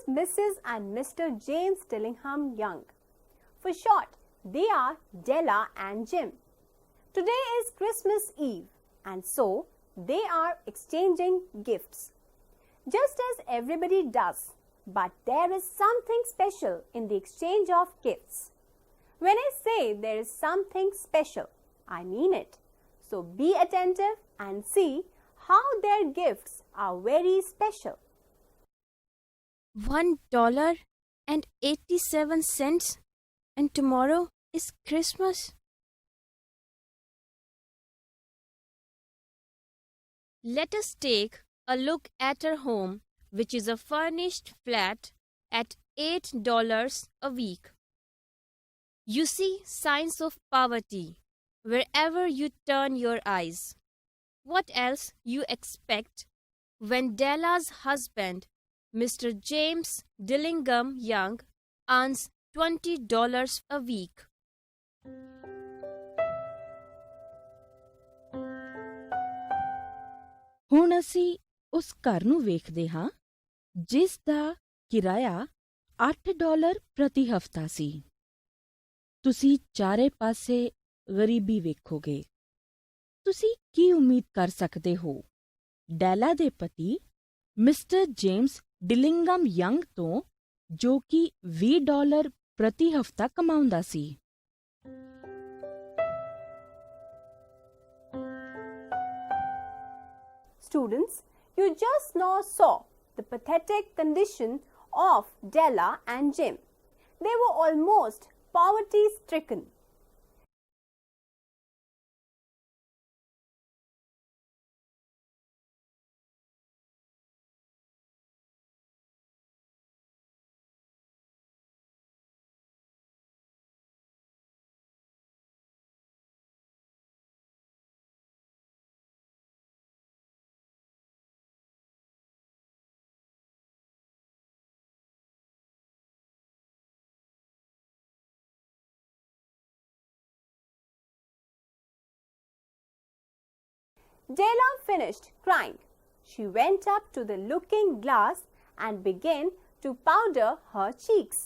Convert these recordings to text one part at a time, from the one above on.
Mrs. and Mr. James Dillingham Young. For short, they are Della and Jim. Today is Christmas Eve, and so they are exchanging gifts. Just as everybody does, but there is something special in the exchange of gifts. When I say there is something special, I mean it. So be attentive and see how their gifts are very special. $1.87, and tomorrow is Christmas. Let us take a look at our home, which is a furnished flat at $8 a week. You see signs of poverty wherever you turn your eyes. What else you expect when Della's husband, Mr. James Dillingham Young, earns $20 a week? ਹੁਣ ਅਸੀਂ ਉਸ ਘਰ ਨੂੰ ਵੇਖਦੇ ਹਾਂ ਜਿਸ ਦਾ ਕਿਰਾਇਆ $8 ਪ੍ਰਤੀ ਹਫ਼ਤਾ ਸੀ। ਤੁਸੀਂ ਚਾਰੇ ਪਾਸੇ ਗਰੀਬੀ ਵੇਖੋਗੇ। ਤੁਸੀਂ ਕੀ ਉਮੀਦ ਕਰ ਸਕਦੇ ਹੋ? ਡੈਲਾ ਦੇ ਪਤੀ ਮਿਸਟਰ ਜੇਮਸ ਡਿਲਿੰਗਮ ਯੰਗ ਤੋਂ, ਜੋ ਕਿ $20 ਪ੍ਰਤੀ ਹਫ਼ਤਾ ਕਮਾਉਂਦਾ ਸੀ। Students, you just now saw the pathetic condition of Della and Jim. They were almost poverty-stricken. Della finished crying. She went up to the looking glass and began to powder her cheeks.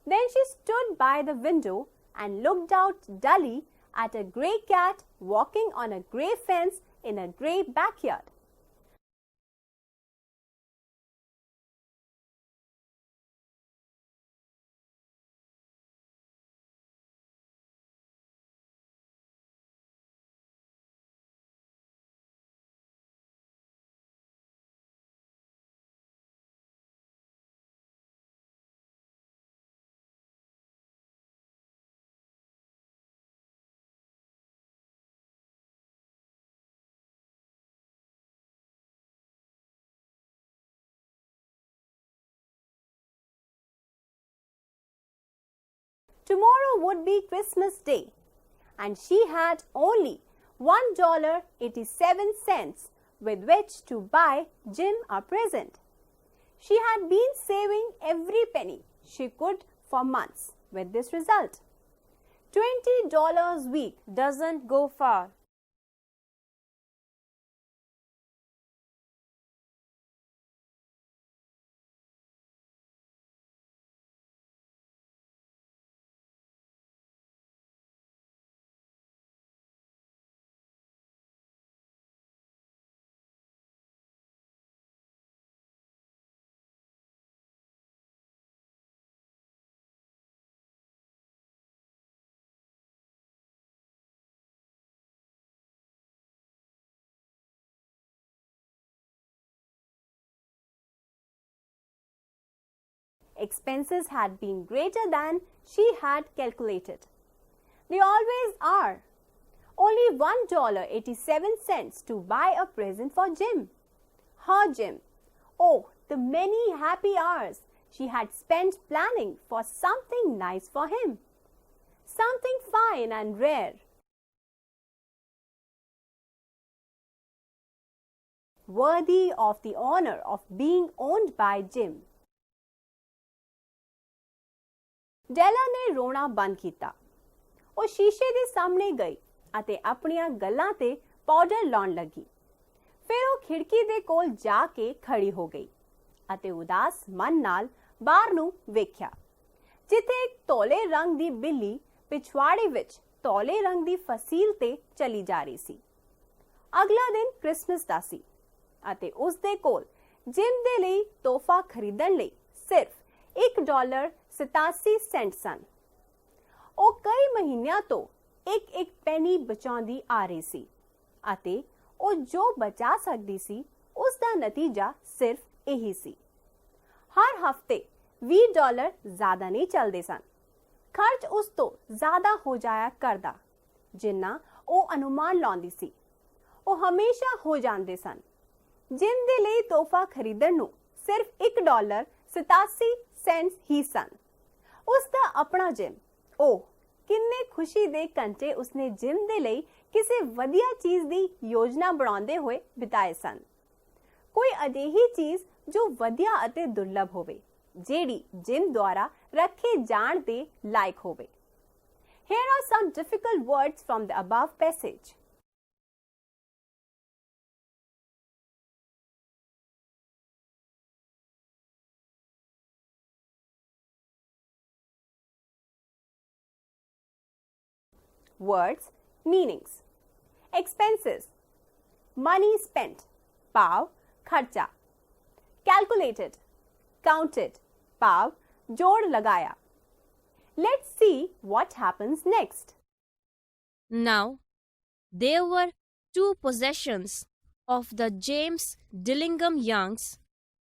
Then she stood by the window and looked out dully at a grey cat walking on a grey fence in a grey backyard. Tomorrow would be Christmas Day, and she had only $1.87 with which to buy Jim a present. She had been saving every penny she could for months with this result. $20 a week doesn't go far. Expenses had been greater than she had calculated. They always are. Only $1.87 to buy a present for Jim. Her Jim. Oh, the many happy hours she had spent planning for something nice for him. Something fine and rare. Worthy of the honor of being owned by Jim. ਡੈਲਾ ਨੇ ਰੋਣਾ ਬੰਦ ਕੀਤਾ। ਉਹ ਸ਼ੀਸ਼ੇ ਦੇ ਸਾਹਮਣੇ ਗਈ ਅਤੇ ਆਪਣੀਆਂ ਗੱਲਾਂ ਤੇ ਪਾਊਡਰ ਲਾਉਣ ਲੱਗੀ। ਫਿਰ ਉਹ ਖਿੜਕੀ ਦੇ ਕੋਲ ਜਾ ਕੇ ਖੜੀ ਹੋ ਗਈ ਅਤੇ ਉਦਾਸ ਮਨ ਨਾਲ ਬਾਹਰ ਨੂੰ ਵੇਖਿਆ, ਜਿੱਥੇ ਇੱਕ ਤੋਲੇ ਰੰਗ ਦੀ ਬਿੱਲੀ ਪਿਛਵਾੜੇ ਵਿੱਚ ਤੋਲੇ ਰੰਗ ਦੀ ਫਸੀਲ ਤੇ ਚਲੀ ਜਾ ਰਹੀ ਸੀ। ਅਗਲਾ ਦਿਨ ਕ੍ਰਿਸਮਸ ਦਾ ਸੀ ਅਤੇ ਉਸ ਦੇ ਕੋਲ ਜਿਮ ਦੇ ਲਈ ਤੋਹਫਾ ਖਰੀਦਣ ਲਈ ਸਿਰਫ $1.87 ਸਨ। ਉਹ ਕਈ ਮਹੀਨਿਆਂ ਤੋਂ ਇੱਕ ਪੈਨੀ ਬਚਾਉਂਦੀ ਆ ਰਹੀ ਸੀ ਅਤੇ ਉਹ ਜੋ ਬਚਾ ਸਕਦੀ ਸੀ ਉਸ ਦਾ ਨਤੀਜਾ ਸਿਰਫ ਇਹੀ ਸੀ। ਹਰ ਹਫਤੇ $20 ਜ਼ਿਆਦਾ ਨਹੀਂ ਚੱਲਦੇ ਸਨ। ਖਰਚ ਉਸ ਤੋਂ ਜ਼ਿਆਦਾ ਹੋ ਜਾਇਆ ਕਰਦਾ ਜਿੰਨਾ ਉਹ ਅਨੁਮਾਨ ਲਾਉਂਦੀ ਸੀ। ਉਹ ਹਮੇਸ਼ਾ ਹੋ ਜਾਂਦੇ ਸਨ। ਜਿਮ ਦੇ ਲਈ ਤੋਹਫਾ ਖਰੀਦਣ ਨੂੰ ਸਿਰਫ $1.87 ਹੀ ਸਨ। ਉਸ ਦਾ ਆਪਣਾ ਜਿਮ। ਉਹ ਕਿੰਨੇ ਖੁਸ਼ੀ ਦੇ ਘੰਟੇ ਉਸਨੇ ਜਿਮ ਦੇ ਲਈ ਕਿਸੇ ਵਧੀਆ ਚੀਜ਼ ਦੀ ਯੋਜਨਾ ਬਣਾਉਂਦੇ ਹੋਏ ਬਿਤਾਏ ਸਨ। ਕੋਈ ਅਜਿਹੀ ਚੀਜ਼ ਜੋ ਵਧੀਆ ਅਤੇ ਦੁਰਲਭ ਹੋਵੇ, ਜਿਹੜੀ ਜਿਮ ਦੁਆਰਾ ਰੱਖੇ ਜਾਣ ਦੇ ਲਾਇਕ ਹੋਵੇ। Here are some difficult words from the above passage. Words, meanings. Expenses, money spent, pav, kharcha. Calculated, counted, pav, jod lagaya. Let's see what happens next. Now, there were two possessions of the James Dillingham Youngs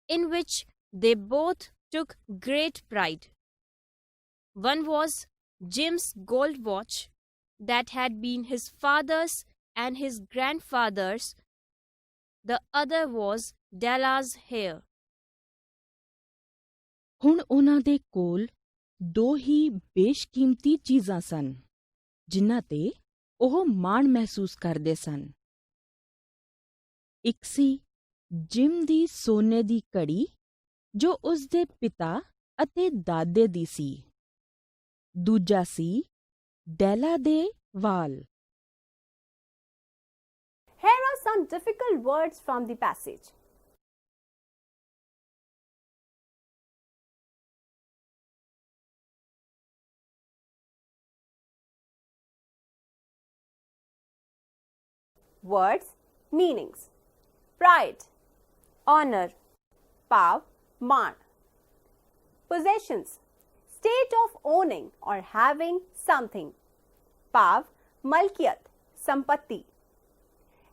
in which they both took great pride. One was Jim's gold watch that had been his father's and his grandfather's. The other was Della's hair. ਹੁਣ ਉਹਨਾਂ ਦੇ ਕੋਲ ਦੋ ਹੀ ਬੇਸ਼ਕੀਮਤੀ ਚੀਜ਼ਾਂ ਸਨ ਜਿਨ੍ਹਾਂ ਤੇ ਉਹ ਮਾਣ ਮਹਿਸੂਸ ਕਰਦੇ ਸਨ। ਇੱਕ ਸੀ ਜਿਮ ਦੀ ਸੋਨੇ ਦੀ ਘੜੀ ਜੋ ਉਸ ਦੇ ਪਿਤਾ ਅਤੇ ਦਾਦੇ ਦੀ ਸੀ। ਦੂਜਾ ਸੀ ਡੈਲਾ ਦੇ ਵਾਲ। Here are some difficult words from the passage. Words, meanings. Pride, honor, pav, maan. Possessions, state of owning or having something. Pav, malkiyat, sampatti.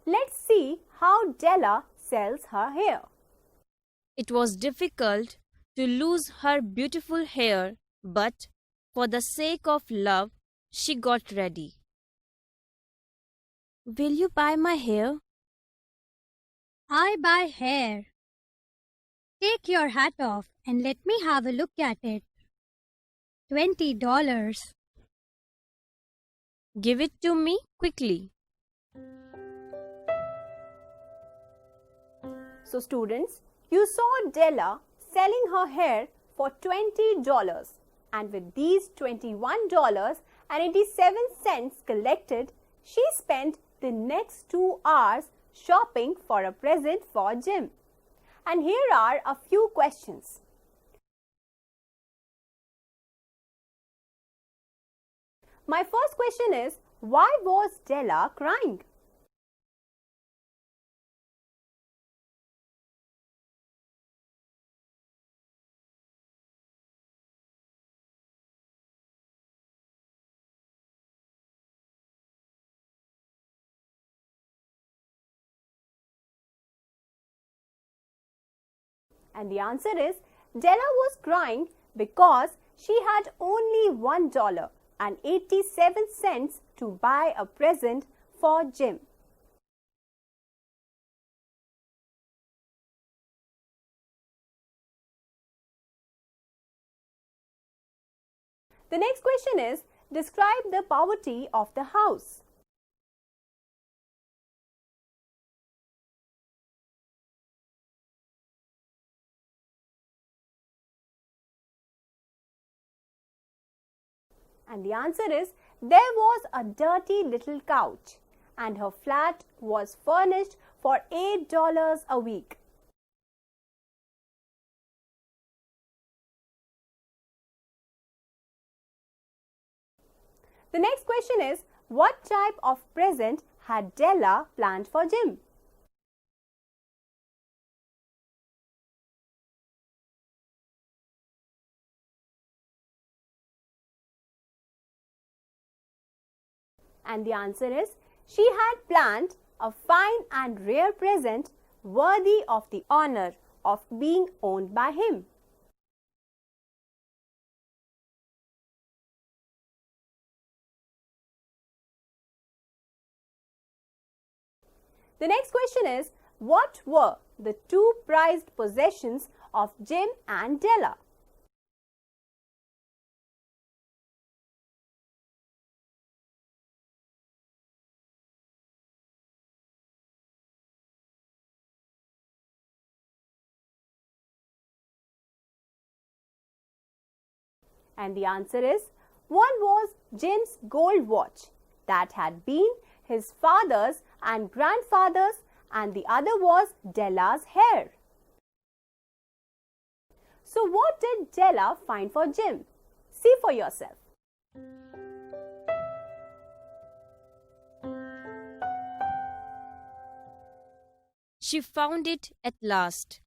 Let's see how Della sells her hair. It was difficult to lose her beautiful hair, but for the sake of love, she got ready. Will you buy my hair? I buy hair. Take your hat off and let me have a look at it. $20. Give it to me quickly. So students, you saw Della selling her hair for $20, and with these $21.87 collected, she spent the next 2 hours shopping for a present for Jim. And here are a few questions. My first question is, why was Della crying? And the answer is, Della was crying because she had only $1.87 to buy a present for Jim. The next question is, describe the poverty of the house. And the answer is, there was a dirty little couch and her flat was furnished for $8 a week. The next question is, what type of present had Della planned for Jim? And the answer is, she had planned a fine and rare present worthy of the honor of being owned by him. The next question is, what were the two prized possessions of Jim and Della? And the answer is, one was Jim's gold watch that had been his father's and grandfather's, and the other was Della's hair. So what did Della find for Jim? See for yourself. She found it at last.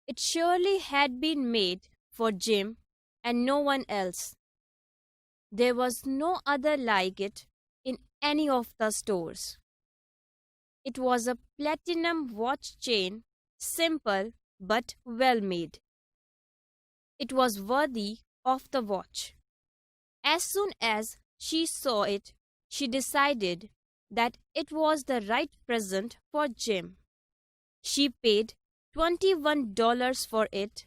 It surely had been made for Jim and no one else. There was no other like it in any of the stores. It was a platinum watch chain, simple but well made. It was worthy of the watch. As soon as she saw it, she decided that it was the right present for Jim. She paid $21 for it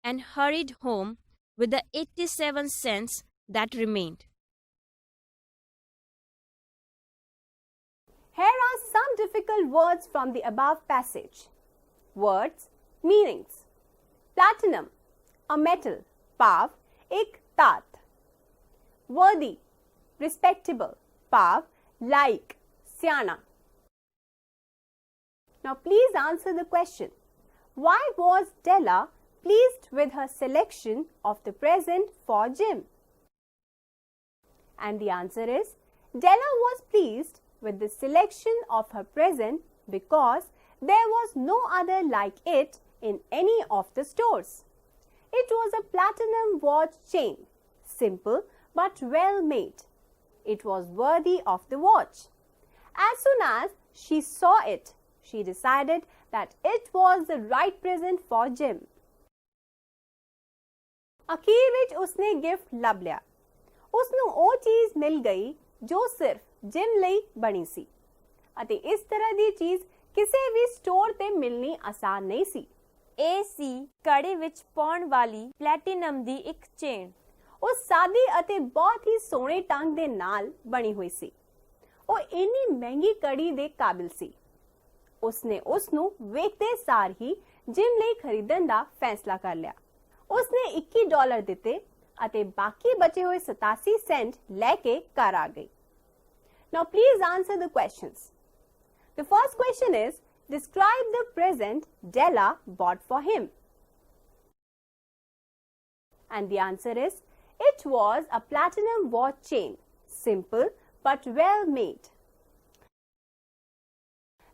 and hurried home with the 87 cents that remained. Here are some difficult words from the above passage. Words, meanings. Platinum, a metal. Pav, ek tat. Worthy, respectable. Pav, like, syana. Now please answer the question. Why was Della pleased with her selection of the present for Jim? And the answer is, Della was pleased with the selection of her present because there was no other like it in any of the stores. It was a platinum watch chain, simple but well made. It was worthy of the watch. As soon as she saw it, she decided that it was the right present for Jim. ਅਖੀਰ ਵਿੱਚ ਉਸਨੇ gift ਲੱਭ ਲਿਆ। ਉਸਨੂੰ ਉਹ ਚੀਜ਼ ਮਿਲ ਗਈ ਜੋ ਸਿਰਫ ਜਿਮ ਲਈ ਬਣੀ ਸੀ ਅਤੇ ਇਸ ਤਰ੍ਹਾਂ ਦੀ ਚੀਜ਼ ਕਿਸੇ ਵੀ ਸਟੋਰ ਤੇ ਮਿਲਣੀ ਆਸਾਨ ਨਹੀਂ ਸੀ। ਇਹ ਸੀ ਕੜੇ ਵਿੱਚ ਪਾਉਣ ਵਾਲੀ ਪਲੈਟੀਨਮ ਦੀ ਇੱਕ ਚੇਨ। ਉਹ ਸਾਦੀ ਅਤੇ ਬਹੁਤ ਹੀ ਸੋਹਣੇ ਢੰਗ ਦੇ ਨਾਲ ਬਣੀ ਹੋਈ ਸੀ। ਉਹ ਇੰਨੀ ਮਹਿੰਗੀ ਕੜੀ ਦੇ ਕਾਬਿਲ ਸੀ। ਉਸਨੇ ਉਸ ਨੂੰ ਵੇਖਦੇ ਸਾਰ ਹੀ ਜਿਮ ਲਈ ਖਰੀਦਣ ਦਾ ਫੈਸਲਾ ਕਰ ਲਿਆ। ਉਸਨੇ $21 ਦਿੱਤੇ ਅਤੇ ਬਾਕੀ ਬਚੇ ਹੋਏ 87 ਸੈਂਟ ਲੈ ਕੇ ਘਰ ਆ ਗਈ। Now please answer the questions. The first question is, describe the present Della bought for him. And the answer is, it was a platinum watch chain, simple but well made.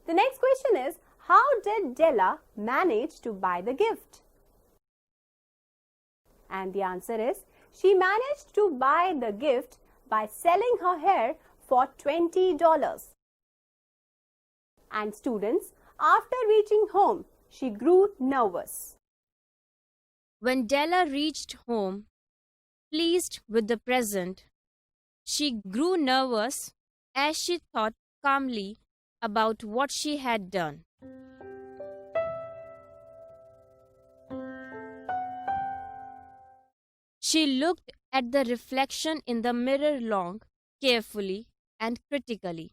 The next question is, how did Della manage to buy the gift? And the answer is, she managed to buy the gift by selling her hair for $20. And students, after reaching home, she grew nervous. When Della reached home, pleased with the present, she grew nervous as she thought calmly about what she had done. She looked at the reflection in the mirror long, carefully and critically.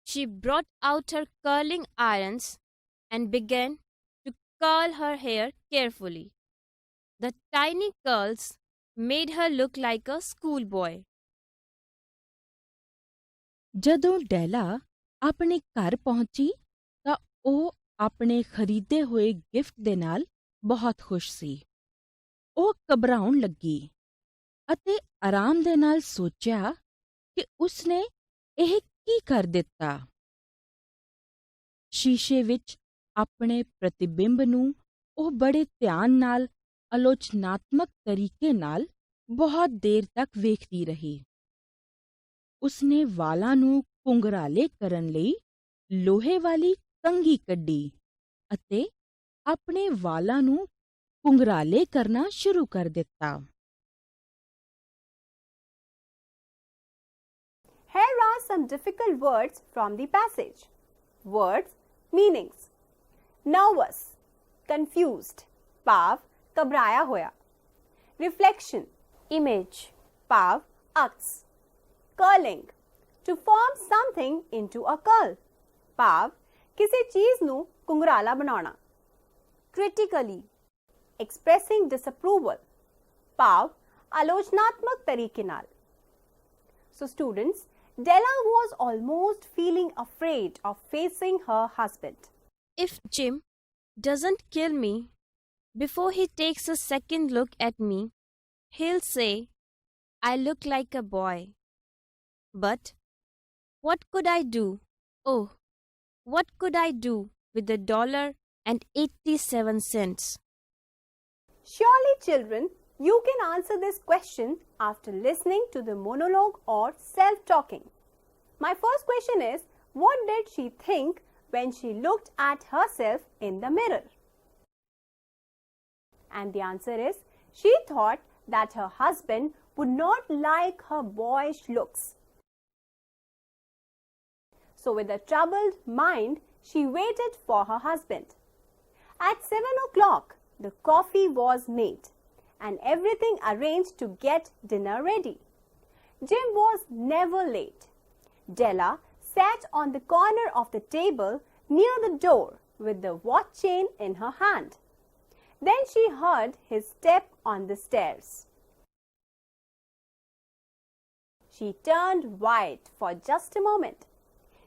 She brought out her curling irons and began to curl her hair carefully. The tiny curls made her look like a schoolboy. ਜਦੋਂ ਡੈਲਾ ਆਪਣੇ ਘਰ ਪਹੁੰਚੀ ਤਾਂ ਉਹ ਆਪਣੇ ਖਰੀਦੇ ਹੋਏ gift ਦੇ ਨਾਲ ਬਹੁਤ ਖੁਸ਼ ਸੀ। ਉਹ ਘਬਰਾਉਣ ਲੱਗੀ ਅਤੇ ਆਰਾਮ ਦੇ ਨਾਲ ਸੋਚਿਆ ਕਿ ਉਸਨੇ ਇਹ ਕੀ ਕਰ ਦਿੱਤਾ। ਸ਼ੀਸ਼ੇ ਵਿੱਚ ਆਪਣੇ ਪ੍ਰਤੀਬਿੰਬ ਨੂੰ ਉਹ ਬੜੇ ਧਿਆਨ ਨਾਲ ਆਲੋਚਨਾਤਮਕ ਤਰੀਕੇ ਨਾਲ ਬਹੁਤ ਦੇਰ ਤੱਕ ਵੇਖਦੀ ਰਹੀ। ਉਸਨੇ ਵਾਲਾਂ ਨੂੰ ਘੁੰਗਰਾਲੇ ਕਰਨ ਲਈ ਲੋਹੇ ਵਾਲੀ ਕੰਘੀ ਕੱਢੀ ਅਤੇ ਆਪਣੇ ਵਾਲਾਂ ਨੂੰ ਘੁੰਗਰਾਲੇ ਕਰਨਾ ਸ਼ੁਰੂ ਕਰ ਦਿੱਤਾ। Here are some difficult words from the passage. Words, meanings. Nervous, confused, ਭਾਵ ਘਬਰਾਇਆ ਹੋਇਆ। Reflection, image, ਭਾਵ ਅਕਸ। Curling, to form something into a curl, ਭਾਵ ਕਿਸੇ ਚੀਜ਼ ਨੂੰ ਘੁੰਗਰਾਲਾ ਬਣਾਉਣਾ। Critically, expressing disapproval, ਭਾਵ ਆਲੋਚਨਾਤਮਕ ਤਰੀਕੇ ਨਾਲ। So students, Della was almost feeling afraid of facing her husband. If Jim doesn't kill me before he takes a second look at me, he'll say, I look like a boy. But what could I do? Oh, what could I do with $1.87? Surely children, you can answer this question after listening to the monologue or self-talking. My first question is, what did she think when she looked at herself in the mirror? And the answer is, she thought that her husband would not like her boyish looks. So with a troubled mind, she waited for her husband. At 7 o'clock, the coffee was made and everything arranged to get dinner ready. Jim was never late. Della sat on the corner of the table near the door with the watch chain in her hand. Then she heard his step on the stairs. She turned white for just a moment.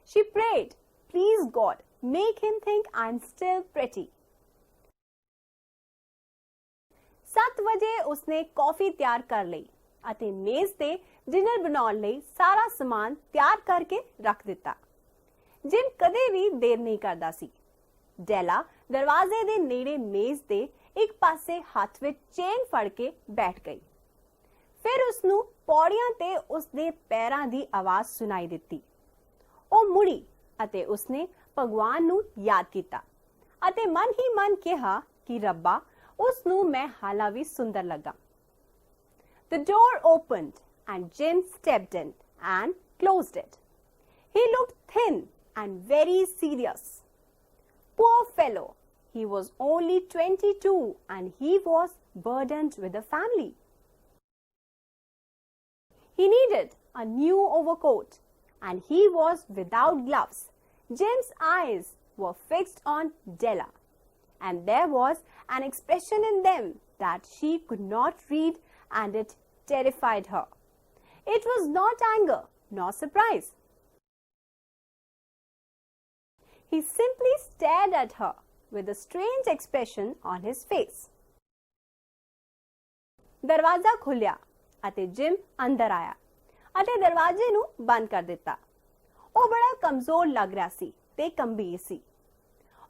She prayed, please God, make him think I'm still pretty. 7 ਵਜੇ ਉਸਨੇ coffee ਤਿਆਰ ਕਰ ਲਈ ਅਤੇ ਮੇਜ਼ ਤੇ dinner ਬਣਾਉਣ ਲਈ ਸਾਰਾ ਸਮਾਨ ਤਿਆਰ ਕਰਕੇ ਰੱਖ ਦਿੱਤਾ। ਜਿਮ ਕਦੇ ਵੀ ਦੇਰ ਨਹੀਂ ਕਰਦਾ ਸੀ। ਡੈਲਾ ਦਰਵਾਜ਼ੇ ਦੇ ਨੇੜੇ ਮੇਜ਼ ਦੇ ਇੱਕ ਪਾਸੇ ਹੱਥ ਵਿੱਚ ਚੇਨ ਫੜ ਕੇ ਬੈਠ ਗਈ। ਫਿਰ ਉਸਨੂੰ ਪੌੜੀਆਂ ਤੇ ਉਸਦੇ ਪੈਰਾਂ ਦੀ ਆਵਾਜ਼ ਸੁਣਾਈ ਦਿੱਤੀ। ਉਹ ਮੁੜੀ ਅਤੇ ਉਸਨੇ ਭਗਵਾਨ ਨੂੰ ਯਾਦ ਕੀਤਾ ਅਤੇ ਮਨ ਹੀ ਮਨ ਕਿਹਾ ਕਿ ਰੱਬਾ ਉਸਨੂੰ ਮੈਂ ਹਾਲਾ ਵੀ ਸੁੰਦਰ ਲੱਗਾ। The door opened and Jim stepped in and closed it. He looked thin and very serious. Poor fellow, he was only 22 and he was burdened with a family. He needed a new overcoat and he was without gloves. Jim's eyes were fixed on Della, and there was an expression in them that she could not read, and it terrified her. It was not anger nor surprise. He simply stared at her with a strange expression on his face. ਦਰਵਾਜ਼ਾ ਖੁੱਲਿਆ ਅਤੇ gym ਅੰਦਰ ਆਇਆ ਅਤੇ ਦਰਵਾਜ਼ੇ ਨੂੰ ਬੰਦ ਕਰ ਦਿੱਤਾ। ਉਹ ਬੜਾ ਕਮਜ਼ੋਰ ਲੱਗ ਰਿਹਾ ਸੀ ਤੇ ਗੰਭੀਰ ਸੀ।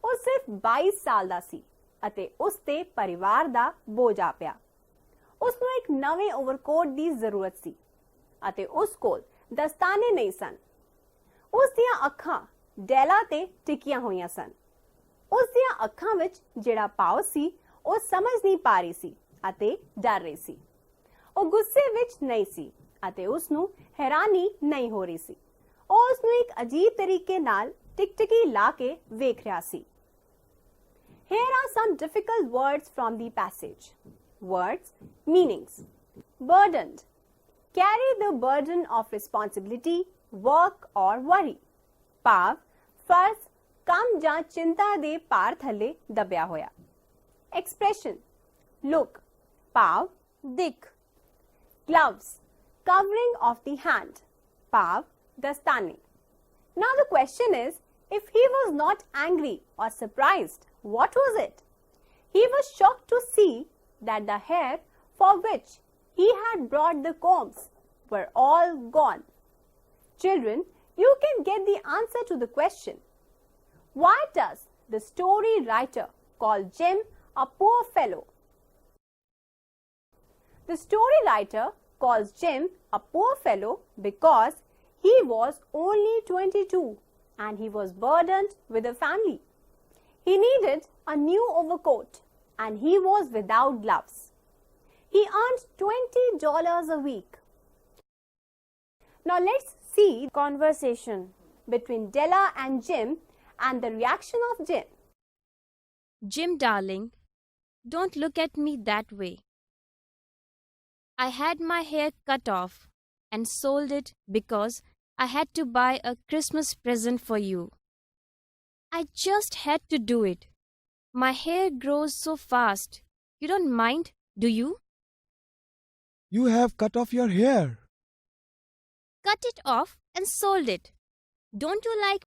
ਉਹ ਸਿਰਫ 22 ਸਾਲ ਦਾ ਸੀ ਅਤੇ ਉਸ ਤੇ ਪਰਿਵਾਰ ਦਾ ਬੋਝ ਆ ਪਿਆ। ਉਸ ਨੂੰ ਇੱਕ ਨਵੇਂ ਓਵਰਕੋਟ ਦੀ ਜ਼ਰੂਰਤ ਸੀ ਅਤੇ ਉਸ ਕੋਲ ਦਸਤਾਨੇ ਨਹੀਂ ਸਨ। ਉਸ ਦੀਆਂ ਅੱਖਾਂ ਡੈਲਾ ਤੇ ਟਿਕੀਆਂ ਹੋਈਆਂ ਸਨ। ਉਸ ਦੀਆਂ ਅੱਖਾਂ ਵਿੱਚ ਜਿਹੜਾ ਭਾਵ ਸੀ ਉਹ ਸਮਝ ਨਹੀਂ ਪਾ ਰਹੀ ਸੀ ਅਤੇ ਡਰ ਰਹੀ ਸੀ। ਉਹ ਗੁੱਸੇ ਵਿੱਚ ਨਹੀਂ ਸੀ ਅਤੇ ਉਸ ਨੂੰ ਹੈਰਾਨੀ ਨਹੀਂ ਹੋ ਰਹੀ ਸੀ। ਉਹ ਉਸ ਨੂੰ ਇੱਕ ਅਜੀਬ ਤਰੀਕੇ ਨਾਲ ਟਿਕਟਿਕੀ ਲਾ ਕੇ ਵੇਖ ਰਿਹਾ ਸੀ। Here are some difficult words from the passage. Words, meanings. Burdened. Carry the burden of responsibility, work or worry. ਭਾਵ ਫਰਜ਼, ਕੰਮ ਜਾਂ ਚਿੰਤਾ ਦੇ ਭਾਰ ਥੱਲੇ ਦਬਿਆ ਹੋਇਆ। Expression. Look. ਭਾਵ ਦਿੱਖ। Gloves. Covering of the hand. ਭਾਵ ਦਸਤਾਨੇ। Now the question is, if he was not angry or surprised, what was it? He was shocked to see that the hair for which he had brought the combs were all gone. Children, you can get the answer to the question. Why does the story writer call Jim a poor fellow? The story writer calls Jim a poor fellow because he was only 22 and he was burdened with a family. He needed a new overcoat and he was without gloves. He earned $20 a week. Now let's see Conversation. between Della and Jim and the reaction of Jim. Jim, darling, don't look at me that way. I had my hair cut off and sold it because I had to buy a Christmas present for you. I just had to do it. My hair grows so fast. You don't mind, do you? You have cut off your hair. Cut it off and sold it. Don't you like